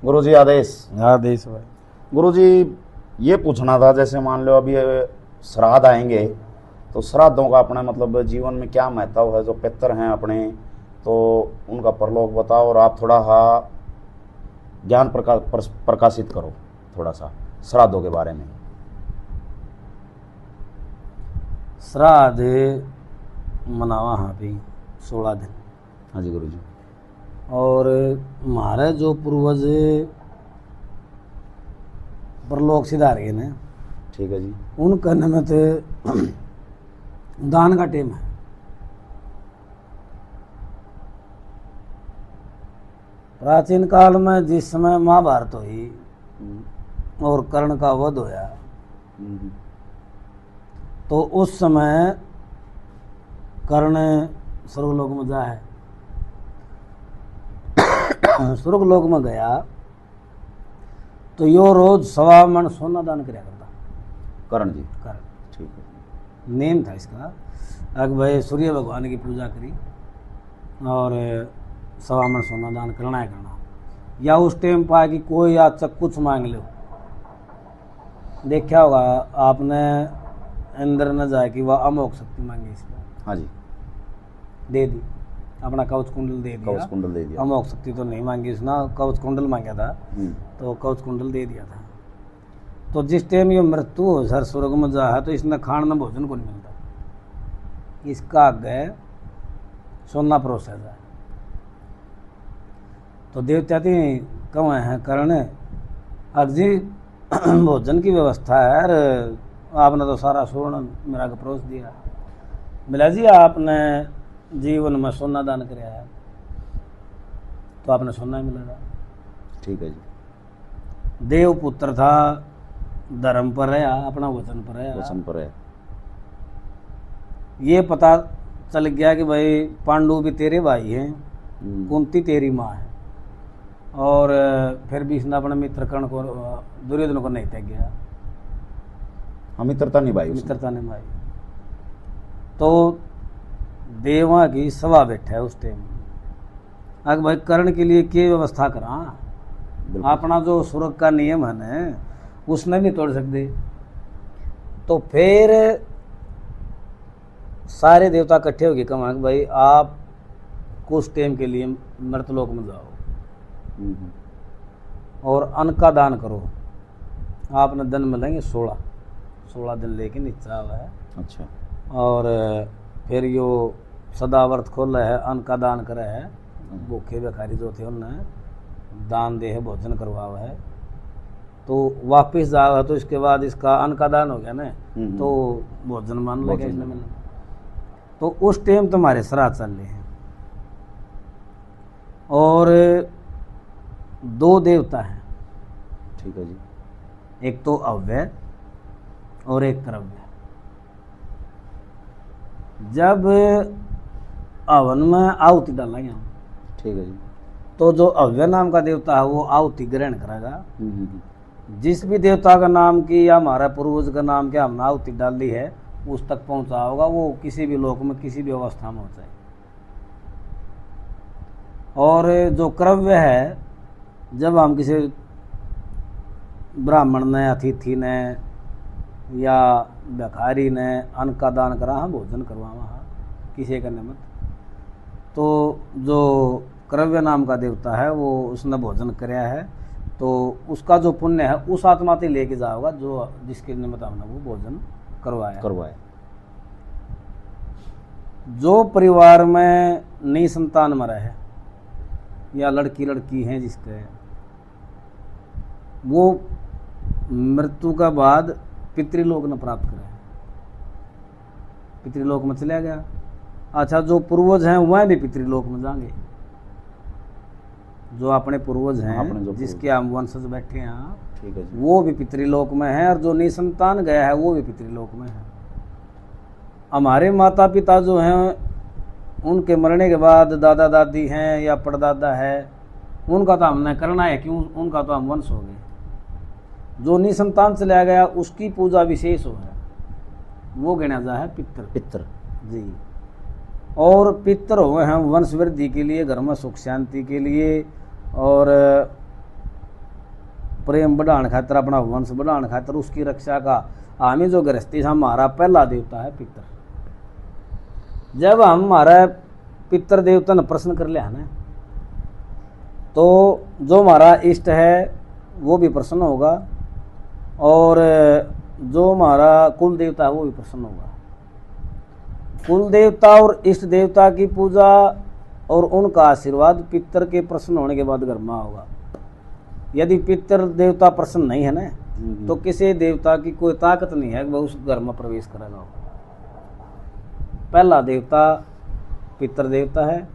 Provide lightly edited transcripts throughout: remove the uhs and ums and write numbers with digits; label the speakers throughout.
Speaker 1: गुरुजी आदेश।
Speaker 2: आदेश भाई।
Speaker 1: गुरुजी ये पूछना था, जैसे मान लो अभी श्राद्ध आएंगे तो श्राद्धों का अपने मतलब जीवन में क्या महत्व है? जो पितर हैं अपने, तो उनका परलोक बताओ, और आप थोड़ा ज्ञान प्रकाशित करो थोड़ा सा श्राद्धों के बारे में।
Speaker 2: श्राद्ध मनावा हाँ भी 16 दिन।
Speaker 1: हाँ जी गुरुजी।
Speaker 2: और हमारे जो पूर्वज परलोक सिधार गए ने,
Speaker 1: ठीक है जी।
Speaker 2: उनका निमित्त दान का टेम है। प्राचीन काल में जिस समय महाभारत हुई और कर्ण का वध होया, तो उस समय कर्ण स्वर्गलोक में जा है। स्वर्गलोक में गया तो यो रोज 1.25 मन सोना दान कराया करता
Speaker 1: कर्ण जी।
Speaker 2: कर्ण।
Speaker 1: ठीक है।
Speaker 2: नेम था इसका। अग भाई सूर्य भगवान की पूजा करी और 1.25 मन सोना दान करना है करना। या उस टाइम पाया कि कोई आज तक कुछ मांग लो, देखा होगा आपने, इंद्र न जाए कि वह अमोघ शक्ति मांगी इसको।
Speaker 1: हाँ जी।
Speaker 2: दे दी, अपना कवच कुंडल दे दिया।
Speaker 1: कवच कुंडल दे दिया।
Speaker 2: अमोघ शक्ति तो नहीं मांगी उसने, कवच कुंडल मांगा था, तो कवच कुंडल दे दिया था। तो जिस टाइम ये मृत्यु हो सर स्वर्ग में जा है, तो इसने खाण न भोजन को नहीं मिलता। इसका आगे सोना परोसा जाए तो देवता थी कौन है कर्ण अगजी भोजन की व्यवस्था है। और आपने तो सारा स्वर्ण मेरा को परोस दिया। मिला जी आपने जीवन में सोना दान कराया है, तो आपने सोना ही मिलेगा।
Speaker 1: ठीक है जी।
Speaker 2: देव पुत्र था, धर्म पर रहा, अपना वचन पर रहा।
Speaker 1: वचन पर है।
Speaker 2: ये पता चल गया कि भाई पांडु भी तेरे भाई हैं, कुंती तेरी माँ है, और फिर भी इसने अपने मित्र कर्ण को, दुर्योधन को नहीं त्याग गया।
Speaker 1: हम मित्रता निभाई।
Speaker 2: मित्रता निभाई। तो देवा की सभा बैठा है उस टाइम। अगर भाई कर्ण के लिए क्या व्यवस्था करा? अपना जो स्वर्ग का नियम है ना, उसने नहीं तोड़ सकते। तो फिर सारे देवता इकट्ठे होके कहा भाई आप कुछ टाइम के लिए मृतलोक में जाओ और अन्न का दान करो। आपने दिन मिलेंगे 16 दिन लेके नीचे आवा है।
Speaker 1: अच्छा।
Speaker 2: और फिर यो सदाव्रत खोल है, अन्न का दान करे है। भूखे भिखारी जो थे उन्हें दान दे है, भोजन करवावा है। तो वापिस जाओ है, तो इसके बाद इसका अन्न का दान हो गया ना, तो भोजन मान लगे इसने मिलना। तो उस टाइम तुम्हारे श्राद्ध चल रहे हैं। और 2 देवता हैं।
Speaker 1: ठीक है जी।
Speaker 2: एक तो अव्यय और एक त्रव्य। जब हवन में आहुति डालेंगे हम,
Speaker 1: ठीक है जी,
Speaker 2: तो जो अव्यय नाम का देवता है वो आहुति ग्रहण करेगा। जिस भी देवता का नाम की या हमारा पूर्वज का नाम की हमने आहुति डाल ली है, उस तक पहुंचा होगा, वो किसी भी लोक में किसी भी अवस्था में हो जाए। और जो क्रव्य है, जब हम किसी ब्राह्मण ने, अतिथि ने या भिखारी ने अन्न का दान करा, हम भोजन करवावा किसी का निमित्त, तो जो क्रव्य नाम का देवता है वो उसने भोजन कराया है, तो उसका जो पुण्य है उस आत्मा से लेके जाओगा जो जिसके निमित्त हमने वो भोजन करवाया। जो परिवार में नई संतान मरा है या लड़की हैं जिसके, वो मृत्यु का बाद पितृलोक न प्राप्त करे, पितृलोक में चला गया। अच्छा, जो पूर्वज हैं वह भी पितृलोक में जाएंगे। जो अपने पूर्वज हैं जिसके हम वंशज बैठे हैं,
Speaker 1: ठीक है जी,
Speaker 2: वो भी पितृलोक में है, और जो निसंतान गया है वो भी पितृलोक में है। हमारे माता पिता जो हैं, उनके मरने के बाद दादा दादी हैं या परदादा है, उनका तो हमने करना है, क्यों? उनका तो हम वंश हो गए। जो निसंतान चला गया उसकी पूजा विशेष हो है, वो गिना जा है पितर जी। और पितर हुए हैं वंश वृद्धि के लिए, घर में सुख शांति के लिए, और प्रेम बढ़ाने खातर, अपना वंश बढ़ाने खातर, उसकी रक्षा का हमें जो गृहस्थी हमारा पहला देवता है पितर। जब हम हमारा पितर देवता ने प्रश्न कर लिया ना, तो जो हमारा इष्ट है वो भी प्रसन्न होगा, और जो हमारा कुल देवता है वो भी प्रसन्न होगा। कुल देवता और इष्ट देवता की पूजा और उनका आशीर्वाद पितर के प्रसन्न होने के बाद घर में होगा। यदि पितर देवता प्रसन्न नहीं है ना, तो किसी देवता की कोई ताकत नहीं है कि वह उस घर में प्रवेश करेगा। पहला देवता पितर देवता है।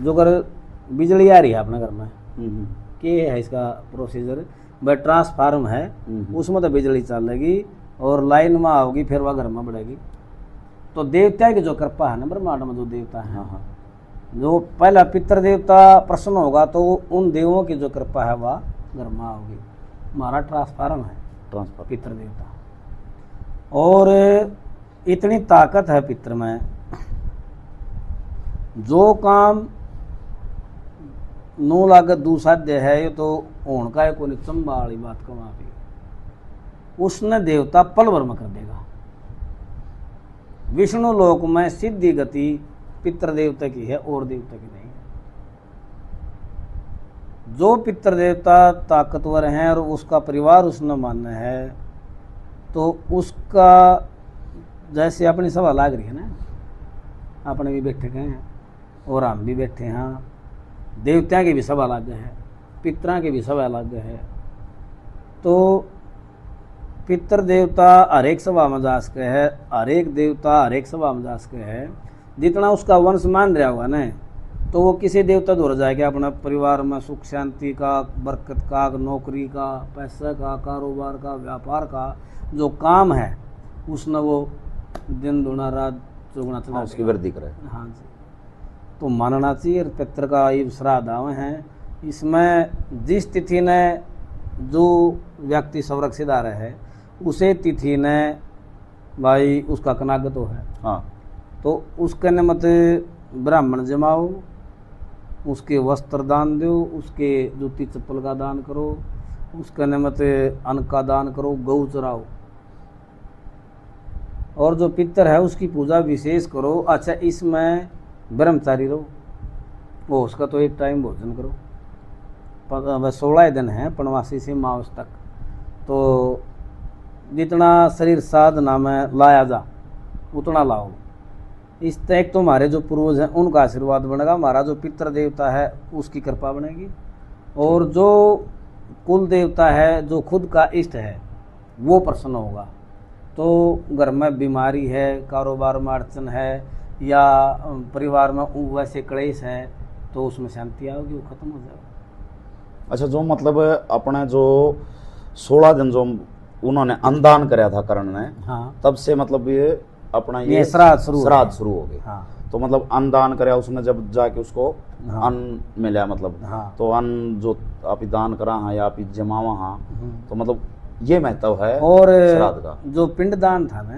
Speaker 2: जो अगर बिजली आ रही है अपने घर में, क्या है इसका प्रोसीजर, वह ट्रांसफार्म है, उसमें तो बिजली चलेगी और लाइन में आओगी, फिर वह घर में बढ़ेगी। तो देवता की जो कृपा है ना ब्रह्मांड में, जो देवता है, जो पहला पितर देवता प्रसन्न होगा तो उन देवों की जो कृपा है वह घर में आओगी। हमारा ट्रांसफार्म है पितर देवता, और इतनी ताकत है पितर में, जो काम नो लागत दुसाध्य है, ये तो होन का कोई चंबा वाली बात कमा भी, उसने देवता पल भर में कर देगा। विष्णु लोक में सिद्धि गति पितर देवता की है और देवता की नहीं है। जो पितर देवता ताकतवर हैं और उसका परिवार उसने मान्य है, तो उसका जैसे अपनी सभा लाग रही है ना, अपने भी बैठे गए हैं और हम भी बैठे हैं, देवता की भी सभा लग है, पितरों की भी सभा लग है। तो पितर देवता हर एक सभा में जा सके है, हर एक देवता हर एक सभा में जा सके है। जितना उसका वंश मान रहा होगा ना, तो वो किसी देवता दूर जाएगा, अपना परिवार में सुख शांति का, बरकत का, नौकरी का, पैसे का, कारोबार का, व्यापार का जो काम है, उसने वो दिन दुना रात चौगुना चला
Speaker 1: उसकी वृद्धि करे।
Speaker 2: हाँ जी, तो मानना चाहिए। पितर का ये श्राद्ध है, इसमें जिस तिथि ने जो व्यक्ति संरक्षित आ रहा है, उसे तिथि ने भाई उसका कनागत हो है।
Speaker 1: हाँ,
Speaker 2: तो उसके निमित्त ब्राह्मण जमाओ, उसके वस्त्र दान दो, उसके जूती चप्पल का दान करो, उसके निमित्त अन्न का दान करो, गौ चराओ, और जो पितर है उसकी पूजा विशेष करो। अच्छा, इसमें ब्रह्मचारी रहो, वो उसका तो एक टाइम भोजन करो। 16 दिन है पनवासी से मावस तक, तो जितना शरीर साधना में लाया जा उतना लाओ। इस तक तो हमारे जो पूर्वज हैं उनका आशीर्वाद बनेगा, हमारा जो पितर देवता है उसकी कृपा बनेगी, और जो कुल देवता है, जो खुद का इष्ट है, वो प्रसन्न होगा। तो घर में बीमारी है, कारोबार में अड़चन है, या परिवार में वैसे क्लेश है, तो उसमें शांति आएगी, वो खत्म हो जाएगा।
Speaker 1: अच्छा, जो मतलब अपने जो 16 दिन जो उन्होंने अन्नदान कराया था कर्ण ने,
Speaker 2: हाँ,
Speaker 1: तब से मतलब ये अपना ये
Speaker 2: श्राद्ध शुरू
Speaker 1: हो गए।
Speaker 2: हाँ,
Speaker 1: तो मतलब अन्नदान कराया उसने, जब जाके उसको
Speaker 2: हाँ,
Speaker 1: अन्न मिला, मतलब
Speaker 2: हाँ,
Speaker 1: तो अन्न जो आप दान करा हाँ या आप जमावा हाँ, तो मतलब ये महत्व है।
Speaker 2: और
Speaker 1: श्राद्ध का
Speaker 2: जो पिंडदान था ना,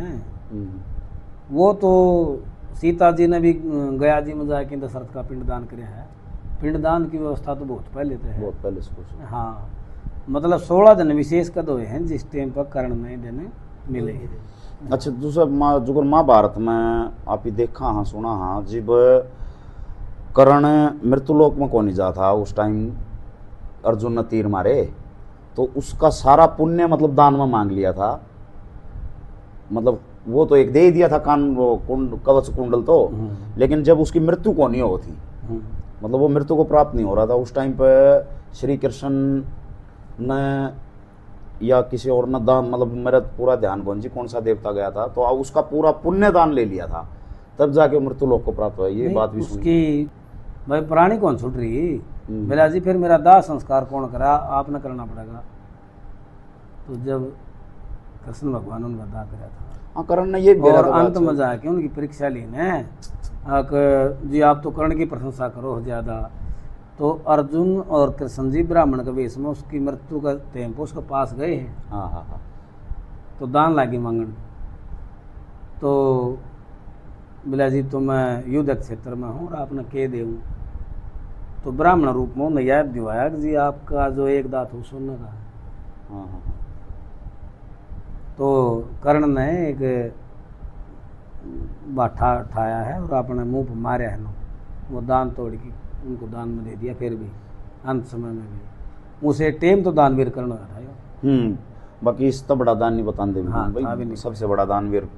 Speaker 2: वो तो सीता जी ने भी गया जी में जाके दशरथ का पिंडदान किया है। पिंडदान की व्यवस्था तो बहुत पहले से है,
Speaker 1: बहुत पहले से कुछ।
Speaker 2: हाँ, मतलब 16 दिन विशेष कद हुए हैं जिस टाइम पर कर्ण नए दिन मिले।
Speaker 1: अच्छा, दूसरा जो महाभारत में आप ही देखा हाँ, सुना हाँ, जब कर्ण मृत्युलोक में कौन जा था उस टाइम, अर्जुन ने तीर मारे, तो उसका सारा पुण्य मतलब दान में मांग लिया था। मतलब वो तो एक दे ही दिया था कान, वो कवच कुंडल तो, लेकिन जब उसकी मृत्यु को नहीं होती, मतलब वो मृत्यु को प्राप्त नहीं हो रहा था, उस टाइम पे श्री कृष्ण ने या किसी और ने दान, मतलब मेरा पूरा ध्यान कौन सा देवता गया था, तो उसका पूरा पुण्य दान ले लिया था, तब जाके मृत्यु लोक को प्राप्त हुआ। ये बात भी
Speaker 2: उसकी भाई प्राणी कौन छूट रही मेरा जी, फिर मेरा दाह संस्कार कौन करा, आपने करना पड़ेगा। तो जब कृष्ण भगवान उनका दाह कराया था,
Speaker 1: हाँ, कर्ण ने ये
Speaker 2: और अंत में जाके उनकी परीक्षा ली ने जी, आप तो कर्ण की प्रशंसा करो ज्यादा। तो अर्जुन और कृष्ण जी ब्राह्मण के वेश में उसकी मृत्यु का टेम्पो उसके पास गए हैं।
Speaker 1: हाँ हाँ हाँ,
Speaker 2: तो दान लागे मांगन, तो बोला जी तो मैं युद्ध क्षेत्र में हूँ और आपने कह दे, तो ब्राह्मण रूप में उन्हें याद दिवाया कि जी आपका जो एक दांत हो सोने का है।
Speaker 1: हाँ हाँ
Speaker 2: तो कर्ण ने एक बाठा उठाया है और अपने मुंह पर मारा है ना, वो दान तोड़ के उनको दान में दे दिया। फिर भी अंत समय में भी उसे टेम तो दानवीर कर्ण था।
Speaker 1: बाकी इस तो बड़ा दान नहीं बताते
Speaker 2: हाँ, था भी
Speaker 1: भाई,
Speaker 2: नहीं।
Speaker 1: सबसे बड़ा दानवीर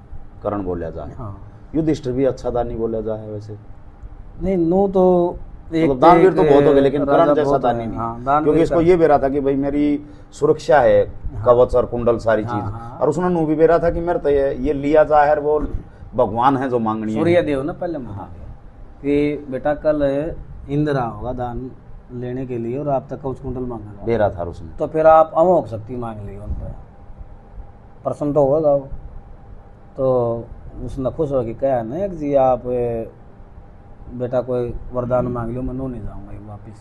Speaker 1: कर्ण बोला जाए।
Speaker 2: हाँ
Speaker 1: युधिष्ठिर भी अच्छा दानी बोला जाए वैसे,
Speaker 2: नहीं नो तो एक
Speaker 1: मतलब दानवीर तो बहुत हो गए लेकिन
Speaker 2: राजा
Speaker 1: कर्ण जैसा
Speaker 2: बहुत
Speaker 1: दानी
Speaker 2: है।
Speaker 1: नहीं।
Speaker 2: हाँ, दानवीर
Speaker 1: क्योंकि इसको ये बेरा था कि भाई मेरी सुरक्षा है, कवच और कुंडल सारी
Speaker 2: हाँ,
Speaker 1: चीज।
Speaker 2: हाँ।
Speaker 1: और उसने नू भी बेरा था कि मेरे तो ये लिया जाहिर वो भगवान है जो मांगनी है।
Speaker 2: सूर्य देव ने पहले बता दिया कि बेटा कल इंद्र होगा दान लेने के लिए और आप तक कवच कुंडल मांगेगा,
Speaker 1: बेरा था उसने।
Speaker 2: तो फिर आप अमोघ शक्ति मांग ली उन पर, प्रसन्न तो होगा वो। तो उसने खुश होकर कहा ना कि जी आप बेटा कोई वरदान मांग लियो, मैं नो नहीं जाऊँगा वापिस।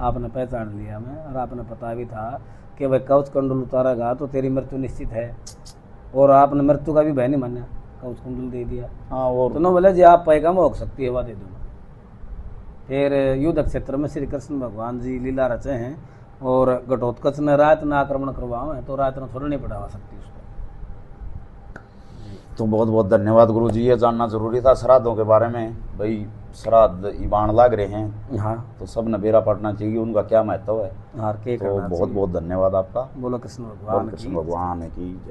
Speaker 2: आपने पहचान लिया मैं, और आपने पता भी था कि भाई कवच कुंडल उतारेगा तो तेरी मृत्यु निश्चित है, और आपने मृत्यु का भी भय नहीं माना, कवच कुंडल दे दिया।
Speaker 1: हाँ वो
Speaker 2: तो ना बोले जी आप पैगाम हो सकती है, वह दे दूंगा। फिर युद्ध क्षेत्र में श्री कृष्ण भगवान जी लीला रचे हैं, और घटोत्कच ने रात में आक्रमण करवाओ है, तो रात में थोड़ा नहीं पढ़ा सकती उसको।
Speaker 1: तो बहुत बहुत धन्यवाद गुरु जी, ये जानना जरूरी था श्राद्धों के बारे में। भाई श्राद्ध ईबान लाग रहे हैं,
Speaker 2: हाँ
Speaker 1: तो सब ने बेरा पड़ना चाहिए, उनका क्या महत्व है।
Speaker 2: हार के
Speaker 1: तो
Speaker 2: करना
Speaker 1: बहुत
Speaker 2: चाहिए।
Speaker 1: बहुत धन्यवाद आपका।
Speaker 2: बोलो कृष्ण
Speaker 1: बोल
Speaker 2: भगवान
Speaker 1: कृष्ण
Speaker 2: की।
Speaker 1: भगवान की जय।